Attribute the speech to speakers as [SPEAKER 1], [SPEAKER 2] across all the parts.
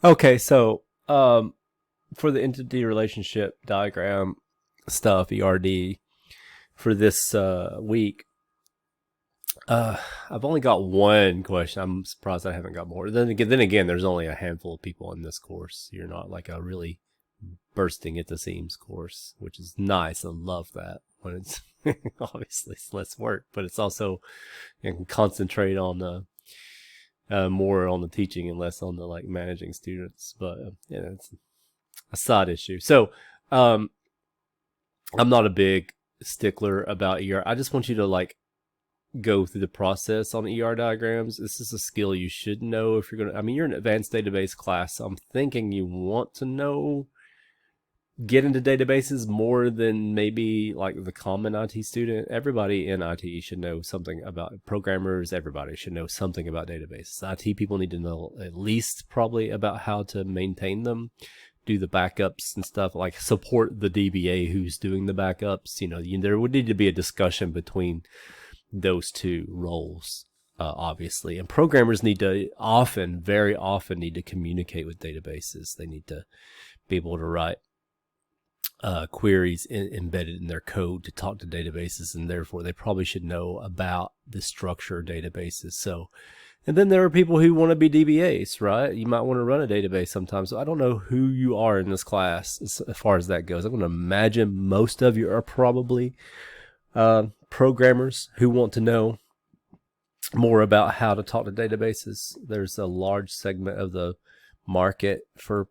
[SPEAKER 1] Okay, so for the entity relationship diagram stuff, ERD, for this week, I've only got one question. I'm surprised I haven't got more. Then again, there's only a handful of people in this course. You're not like a really bursting at the seams course, which is nice. I love that when it's obviously it's less work, but it's also you can concentrate on the more on the teaching and less on the like managing students. But yeah, it's a side issue. So um, I'm not a big stickler about ER. I just want you to like go through the process on ER diagrams. This is a skill you should know if you're going to, I mean, you're in an advanced database class. So I'm thinking you want to know, get into databases more than maybe like the common IT student. Everybody in IT should know something about programmers. Everybody should know something about databases. IT people need to know at least probably about how to maintain them, do the backups and stuff, like support the DBA who's doing the backups. There would need to be a discussion between those two roles, obviously. And programmers need to very often need to communicate with databases. They need to be able to write queries embedded in their code to talk to databases, and therefore they probably should know about the structure of databases. So, and then there are people who want to be DBAs, right? You might want to run a database sometimes. So I don't know who you are in this class as far as that goes. I'm going to imagine most of you are probably programmers who want to know more about how to talk to databases. There's a large segment of the market for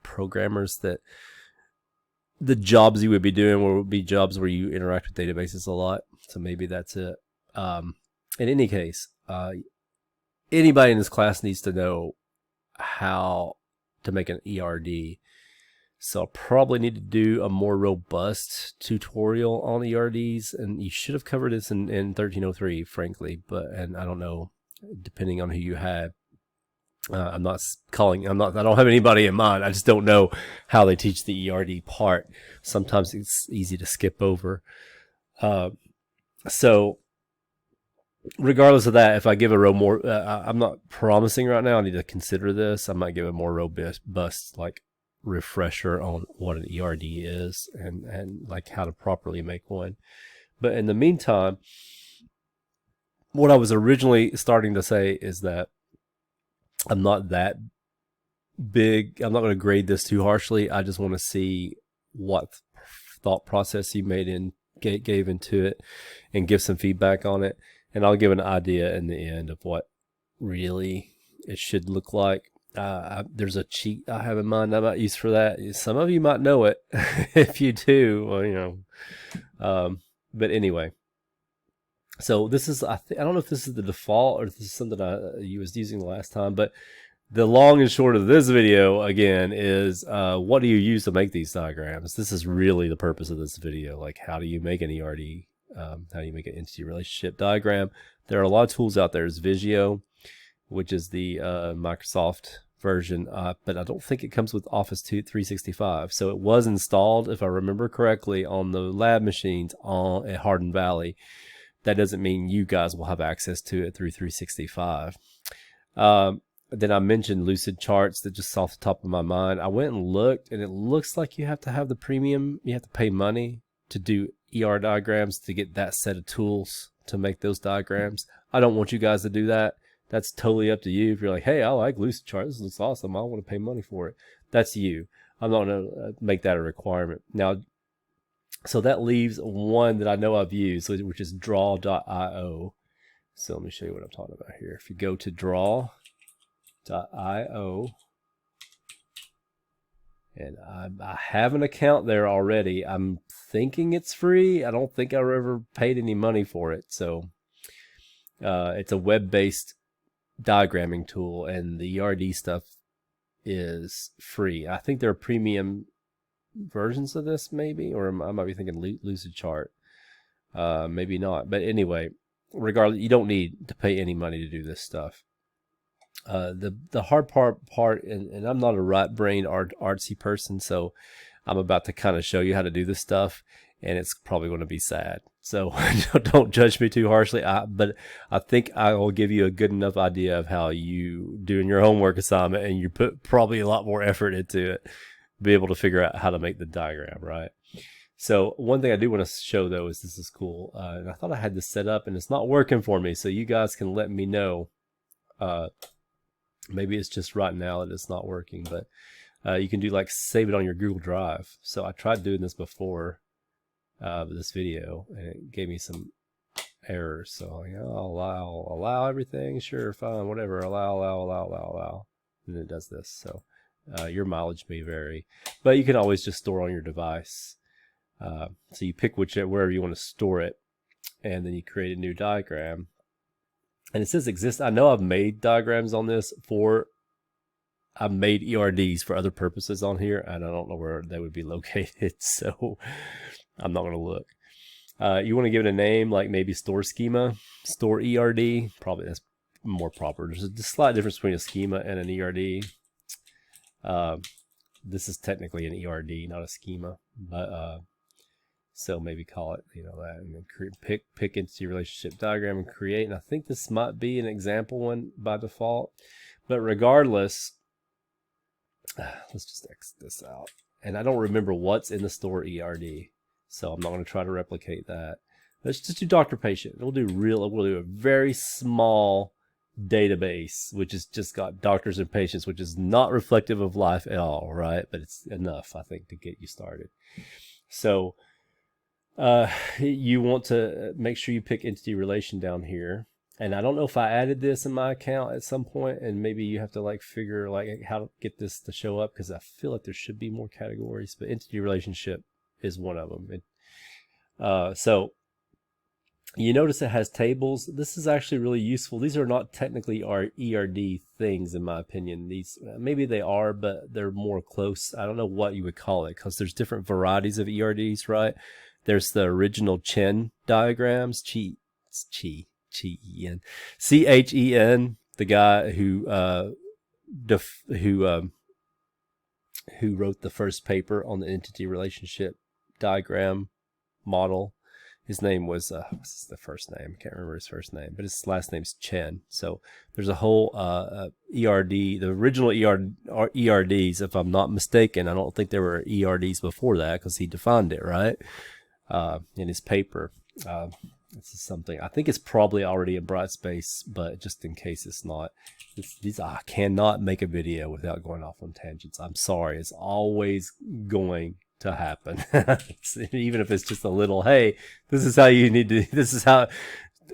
[SPEAKER 1] programmers that the jobs you would be doing would be jobs where you interact with databases a lot. So maybe that's it. In any case, anybody in this class needs to know how to make an ERD. So I'll probably need to do a more robust tutorial on ERDs, and you should have covered this in 1303, frankly. And I don't know, depending on who you have. I don't have anybody in mind. I just don't know how they teach the ERD part. Sometimes it's easy to skip over. So regardless of that, if I give a more, I'm not promising right now. I need to consider this. I might give a more robust, like, refresher on what an ERD is and like how to properly make one. But in the meantime, what I was originally starting to say is that I'm not that big. I'm not going to grade this too harshly. I just want to see what thought process you gave into it and give some feedback on it. And I'll give an idea in the end of what really it should look like. There's a cheat I have in mind I might use for that. Some of you might know it. If you do, well, but anyway. So this is, I don't know if this is the default or if this is something you was using the last time, but the long and short of this video, again, is what do you use to make these diagrams? This is really the purpose of this video. Like, how do you make an ERD? How do you make an entity relationship diagram? There are a lot of tools out there. There's Visio, which is the Microsoft version, but I don't think it comes with Office 365. So it was installed, if I remember correctly, on the lab machines at Hardin Valley. That doesn't mean you guys will have access to it through 365. Then I mentioned Lucid Charts, that just off the top of my mind. I went and looked, and it looks like you have to have the premium. You have to pay money to do ER diagrams to get that set of tools to make those diagrams. I don't want you guys to do that. That's totally up to you. If you're like, hey, I like Lucid Charts, this looks awesome, I want to pay money for it. That's you. I'm not going to make that a requirement. Now, so that leaves one that I know I've used, which is draw.io. So let me show you what I'm talking about here. If you go to draw.io, and I have an account there already. I'm thinking it's free. I don't think I ever paid any money for it. So it's a web-based diagramming tool, and the ERD stuff is free. I think there are premium versions of this, maybe, or I might be thinking Lucid Chart. Maybe not. But anyway, regardless, you don't need to pay any money to do this stuff. The hard part, and I'm not a right-brained artsy person, so I'm about to kind of show you how to do this stuff. and it's probably going to be sad. So don't judge me too harshly. But I think I will give you a good enough idea of how you doing your homework assignment, and you put probably a lot more effort into it, be able to figure out how to make the diagram, right? So one thing I do want to show though is this is cool. And I thought I had this set up and it's not working for me. So you guys can let me know. Maybe it's just right now that it's not working, but you can do like save it on your Google Drive. So I tried doing this before this video and it gave me some errors. So like, oh, allow everything. Sure, fine, whatever. Allow. And it does this. So your mileage may vary, but you can always just store on your device. So you pick wherever you want to store it, and then you create a new diagram. And it says exist. I know I've made diagrams on this I've made ERDs for other purposes on here, and I don't know where they would be located, so I'm not going to look. You want to give it a name, like maybe store schema, store ERD. Probably that's more proper. There's a slight difference between a schema and an ERD. This is technically an ERD, not a schema, but so maybe call it, that, and then pick entity relationship diagram and create. And I think this might be an example one by default, but regardless, let's just exit this out. And I don't remember what's in the store ERD, so I'm not going to try to replicate that. Let's just do doctor patient. We'll do a very small database, which has just got doctors and patients, which is not reflective of life at all, right? But it's enough, I think, to get you started. So you want to make sure you pick entity relation down here. And I don't know if I added this in my account at some point, and maybe you have to like figure like how to get this to show up, because I feel like there should be more categories, but entity relationship is one of them. So you notice it has tables. This is actually really useful. These are not technically our ERD things, in my opinion. These maybe they are, but they're more close. I don't know what you would call it, because there's different varieties of ERDs, right? There's the original Chen diagrams, Chen, the guy who wrote the first paper on the entity relationship diagram model. His name was what's the first name? I can't remember his first name, but his last name's Chen. So there's a whole ERD, the original ERDs, if I'm not mistaken. I don't think there were ERDs before that, because he defined it, right? In his paper. This is something, I think it's probably already in Brightspace, but just in case it's not, I cannot make a video without going off on tangents. I'm sorry. It's always going to happen. Even if it's just a little, hey, this is how you need to, this is how,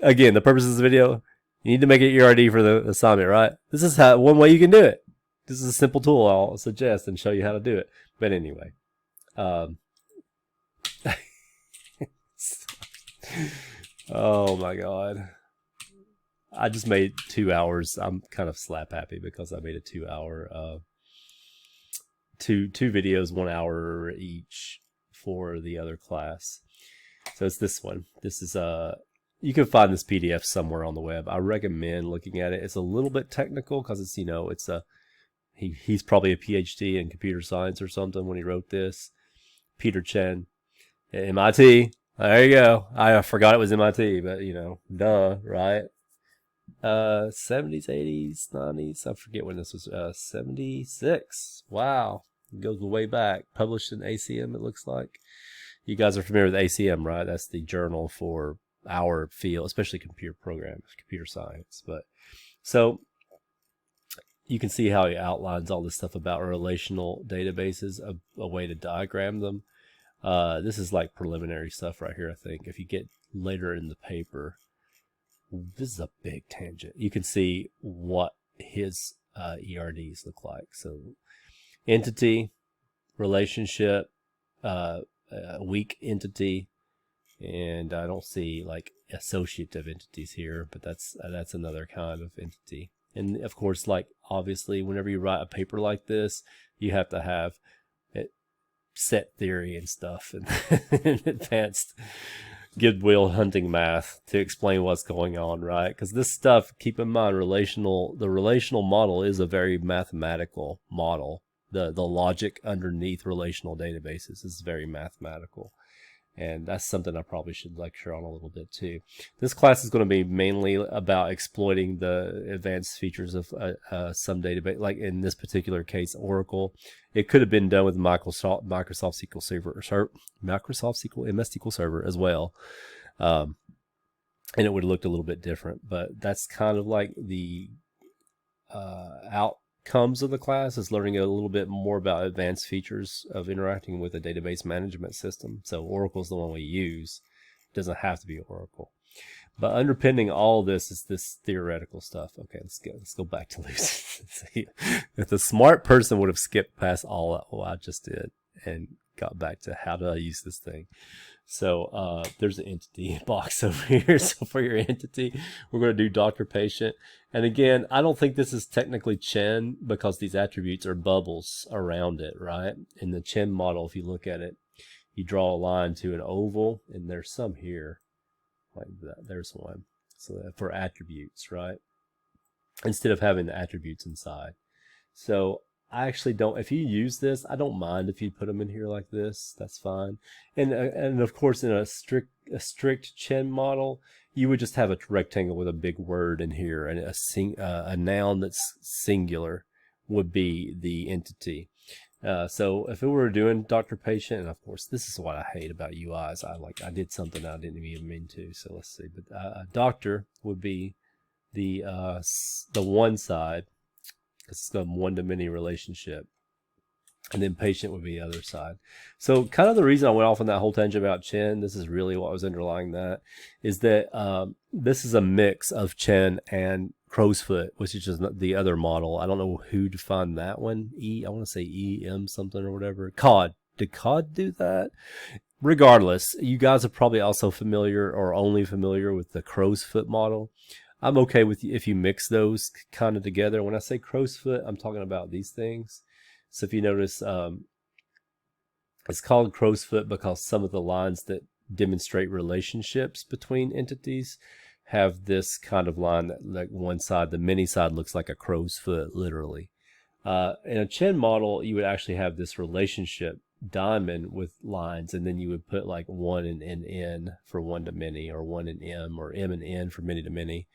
[SPEAKER 1] again, the purpose of this video, you need to make it ERD for the assignment, right? This is one way you can do it. This is a simple tool I'll suggest and show you how to do it. But anyway, oh my God. I just made 2 hours. I'm kind of slap happy because I made a 2 hour, two videos, 1 hour each for the other class. So it's this one. This is, you can find this PDF somewhere on the web. I recommend looking at it. It's a little bit technical because it's, it's he's probably a PhD in computer science or something when he wrote this. Peter Chen, MIT. There you go. I forgot it was MIT, but duh, right? 70s, 80s, 90s. I forget when this was. 76. Wow, it goes way back. Published in ACM, it looks like. You guys are familiar with ACM, right? That's the journal for our field, especially computer programs, computer science. But so you can see how he outlines all this stuff about relational databases, a way to diagram them. This is like preliminary stuff right here, I think. If you get later in the paper, this is a big tangent. You can see what his ERDs look like. So entity, relationship, weak entity, and I don't see like associative entities here, but that's another kind of entity. And of course, like obviously, whenever you write a paper like this, you have to have set theory and stuff and advanced goodwill hunting math to explain what's going on, right? Because this stuff, keep in mind, the relational model is a very mathematical model. The logic underneath relational databases is very mathematical. And that's something I probably should lecture on a little bit too. This class is going to be mainly about exploiting the advanced features of some database, like in this particular case, Oracle. It could have been done with Microsoft SQL Server, Microsoft SQL MS SQL Server as well, and it would have looked a little bit different. But that's kind of like the outcomes of the class, is learning a little bit more about advanced features of interacting with a database management system. So Oracle is the one we use. It doesn't have to be Oracle. But underpinning all this is this theoretical stuff. Okay, let's go back to Lucy. If the smart person would have skipped past all that, what I just did and got back to how do I use this thing. So there's an entity box over here. So for your entity, we're going to do doctor patient. And again, I don't think this is technically Chen because these attributes are bubbles around it, right? In the Chen model, if you look at it, you draw a line to an oval, and there's some here, like that. There's one. So for attributes, right? Instead of having the attributes inside. So I actually don't, if you use this, I don't mind if you put them in here like this. That's fine. And of course, in a strict Chen model, you would just have a rectangle with a big word in here, and a noun that's singular would be the entity. So if we were doing doctor patient, and of course this is what I hate about UIs. I did something I didn't even mean to. So let's see. But doctor would be the one side. It's a one-to-many relationship, and then patient would be the other side. So kind of the reason I went off on that whole tangent about Chen, this is really what was underlying that, is that this is a mix of Chen and crow's foot, which is just the other model. I don't know who defined that one. I want to say EM something or whatever. COD. Did COD do that? Regardless, you guys are probably also familiar or only familiar with the crow's foot model. I'm okay with you if you mix those kind of together. When I say crow's foot, I'm talking about these things. So if you notice, it's called crow's foot because some of the lines that demonstrate relationships between entities have this kind of line that, like one side, the many side, looks like a crow's foot, literally. In a Chen model, you would actually have this relationship diamond with lines, and then you would put like one and N for one to many, or one and M, or M and N for many to many.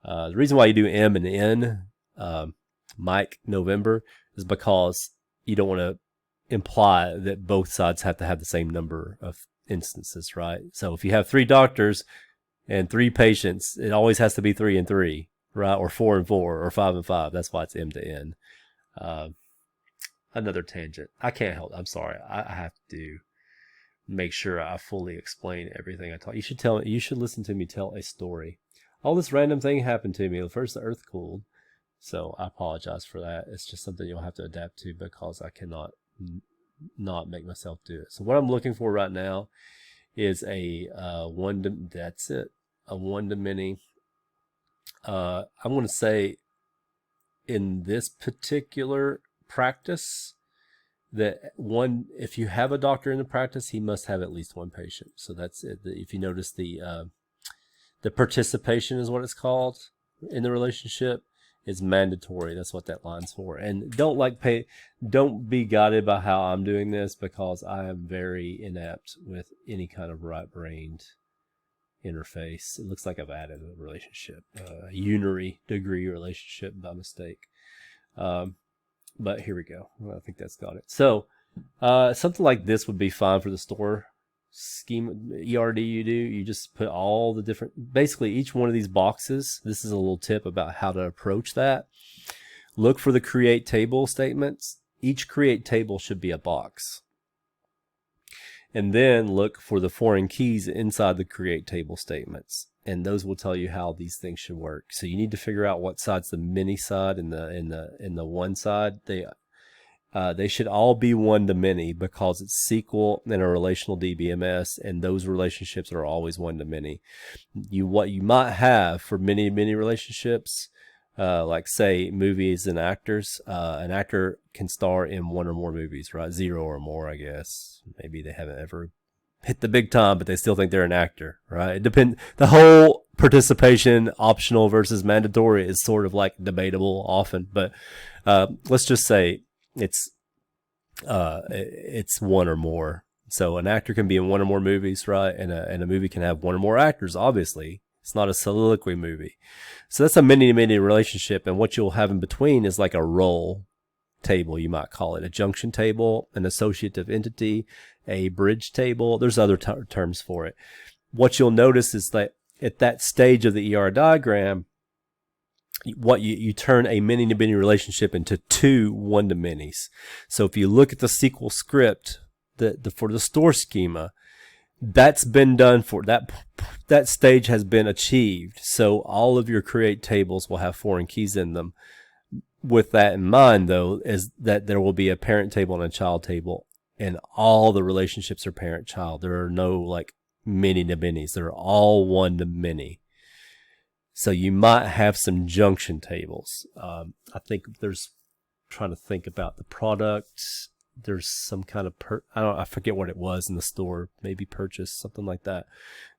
[SPEAKER 1] The reason why you do M and N, Mike November, is because you don't want to imply that both sides have to have the same number of instances, right? So if you have 3 doctors and 3 patients, it always has to be 3 and 3, right? Or 4 and 4, or 5 and 5. That's why it's M to N. Another tangent. I can't help. I'm sorry. I have to make sure I fully explain everything I taught. You should listen to me tell a story. All this random thing happened to me. First, the earth cooled. So I apologize for that. It's just something you'll have to adapt to because I cannot not make myself do it. So what I'm looking for right now is a that's it. A one-to-many. I'm going to say in this particular practice that if you have a doctor in the practice, he must have at least 1 patient. So that's it. If you notice the participation is what it's called in the relationship, is mandatory. That's what that line's for. And don't be guided by how I'm doing this, because I am very inept with any kind of right-brained interface. It looks like I've added a relationship, a unary degree relationship by mistake. But here we go. I think that's got it. So something like this would be fine for the store scheme ERD you do. You just put all the different, basically each one of these boxes. This is a little tip about how to approach that. Look for the create table statements. Each create table should be a box. And then look for the foreign keys inside the create table statements. And those will tell you how these things should work. So you need to figure out what side's the many side and the one side. They should all be one to many because it's SQL and a relational DBMS, and those relationships are always one to many. What you might have for many relationships, like say movies and actors, an actor can star in 1 or more movies, right? 0 or more, I guess. Maybe they haven't ever hit the big time, but they still think they're an actor, right? It depends. The whole participation, optional versus mandatory, is sort of like debatable often, but let's just say it's 1 or more So an actor can be in one or more movies, right? And a movie can have one or more actors, obviously. It's not a soliloquy movie. So that's a many-to-many relationship. And what you'll have in between is like a role table, you might call it. A junction table, an associative entity, a bridge table. There's other terms for it. What you'll notice is that at that stage of the ER diagram, what you turn a many-to-many relationship into two one-to-manys. So if you look at the SQL script for the store schema, that's been done for that stage has been achieved. So all of your create tables will have foreign keys in them. With that in mind, though, is that there will be a parent table and a child table, and all the relationships are parent-child. There are no like many-to-manys. They're all one-to-many. So you might have some junction tables. I think trying to think about the product. There's some kind of, I forget what it was in the store, maybe purchase, something like that.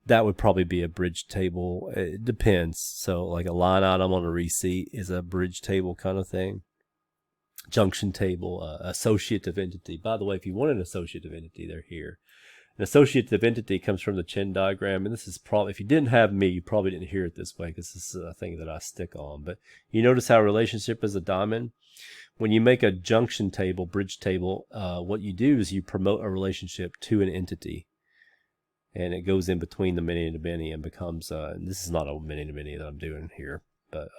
[SPEAKER 1] That would probably be a bridge table. It depends. So like a line item on a receipt is a bridge table kind of thing. Junction table, associative entity. By the way, if you want an associative entity, they're here. An associative entity comes from the Chen diagram, and this is probably, if you didn't have me, you probably didn't hear it this way because this is a thing that I stick on. But you notice how a relationship is a diamond? When you make a junction table, bridge table, what you do is you promote a relationship to an entity, and it goes in between the many-to-many and becomes, and this is not a many-to-many that I'm doing here, but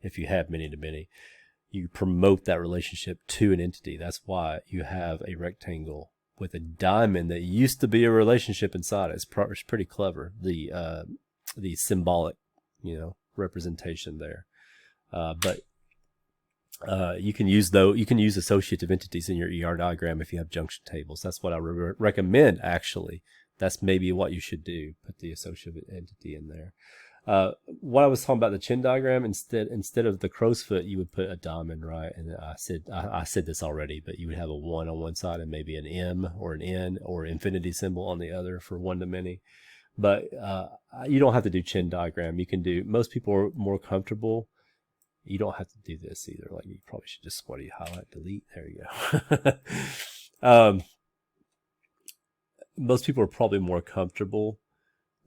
[SPEAKER 1] if you have many-to-many, you promote that relationship to an entity. That's why you have a rectangle with a diamond that used to be a relationship inside it. It's pretty clever, the symbolic, representation there. But you can use associative entities in your ER diagram if you have junction tables. That's what I recommend, actually. That's maybe what you should do. Put the associative entity in there. What I was talking about, the Chen diagram, instead of the crow's foot, you would put a diamond, right? And I said this already, but you would have a 1 on one side and maybe an M or an N or infinity symbol on the other for one-to-many. But you don't have to do Chen diagram. You can do, most people are more comfortable. You don't have to do this either. Like, you probably should just sweaty highlight, delete. There you go. Most people are probably more comfortable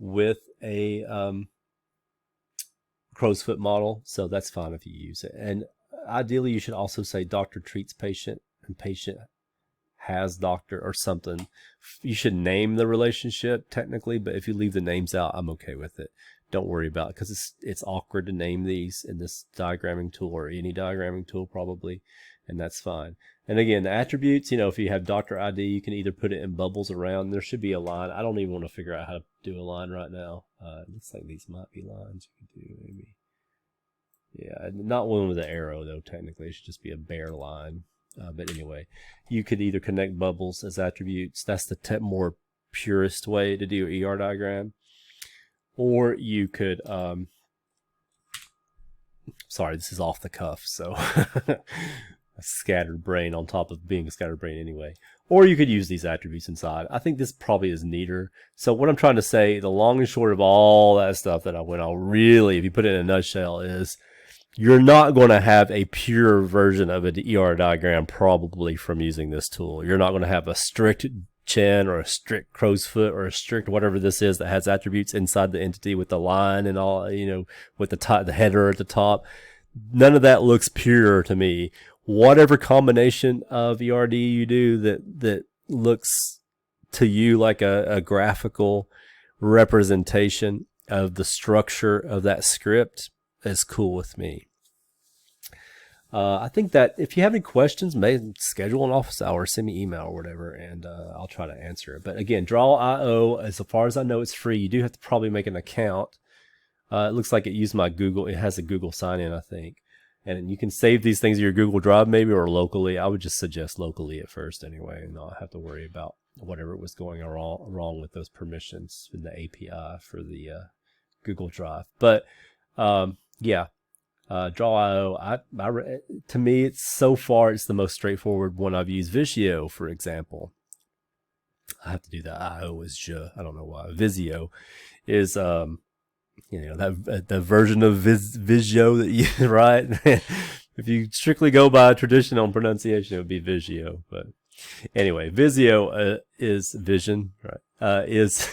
[SPEAKER 1] with a crow's foot model, so that's fine if you use it. And ideally, you should also say doctor treats patient and patient has doctor or something. You should name the relationship technically, but if you leave the names out, I'm okay with it. Don't worry about it, because it's awkward to name these in this diagramming tool or any diagramming tool probably, and that's fine. And again, the attributes, if you have doctor ID, you can either put it in bubbles around. There should be a line. I don't even want to figure out how to do a line right now. It looks like these might be lines you can do, maybe. Yeah, not one with an arrow though. Technically, it should just be a bare line. But anyway, you could either connect bubbles as attributes. That's the more purest way to do an ER diagram. Or you could, sorry, this is off the cuff, so a scattered brain on top of being a scattered brain anyway. Or you could use these attributes inside. I think this probably is neater. So what I'm trying to say, the long and short of all that stuff that I went on, really, if you put it in a nutshell, is you're not going to have a pure version of an ER diagram probably from using this tool. You're not going to have a strict Chen or a strict crow's foot or a strict whatever this is that has attributes inside the entity with the line and all, with the header at the top. None of that looks pure to me. Whatever combination of ERD you do that looks to you like a graphical representation of the structure of that script is cool with me. I think that if you have any questions, maybe schedule an office hour, send me email or whatever, and I'll try to answer it. But again, Draw.io, as far as I know, it's free. You do have to probably make an account. It looks like it used my Google. It has a Google sign-in, I think. And you can save these things in your Google Drive maybe or locally. I would just suggest locally at first anyway, and not have to worry about whatever was going wrong with those permissions in the API for the Google Drive. But yeah. Draw.io, to me, it's the most straightforward one I've used. Visio, for example, I have to do that. IO is je. I don't know why. Visio is, that the version of Visio that you right. If you strictly go by traditional pronunciation, it would be Visio. But Anyway, Visio is vision, right? Is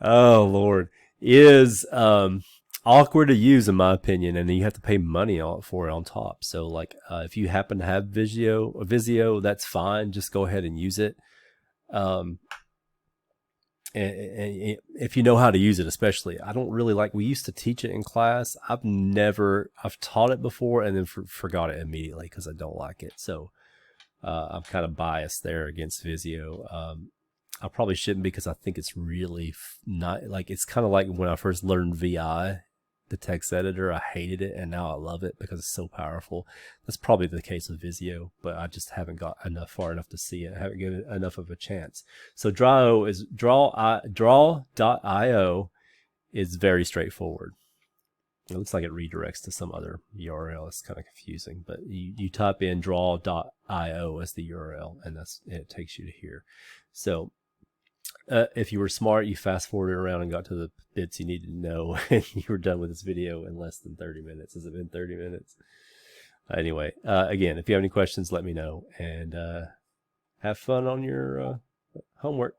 [SPEAKER 1] oh Lord, is awkward to use in my opinion, and then you have to pay money for it on top. So like, if you happen to have Visio, that's fine. Just go ahead and use it. Um, and if you know how to use it, especially, I don't really like. We used to teach it in class. I've taught it before and then forgot it immediately because I don't like it. So I'm kind of biased there against Visio. I probably shouldn't because I think it's really not like, it's kind of like when I first learned VI, the text editor. I hated it and now I love it because it's so powerful. That's probably the case with Visio, but I just haven't got far enough to see it. I haven't given it enough of a chance. So draw.io is very straightforward. It looks like it redirects to some other URL. It's kind of confusing, but you type in draw.io as the URL, and it takes you to here. So if you were smart, you fast forwarded around and got to the bits you needed to know, and you were done with this video in less than 30 minutes. Has it been 30 minutes? Anyway, again, if you have any questions, let me know, and have fun on your homework.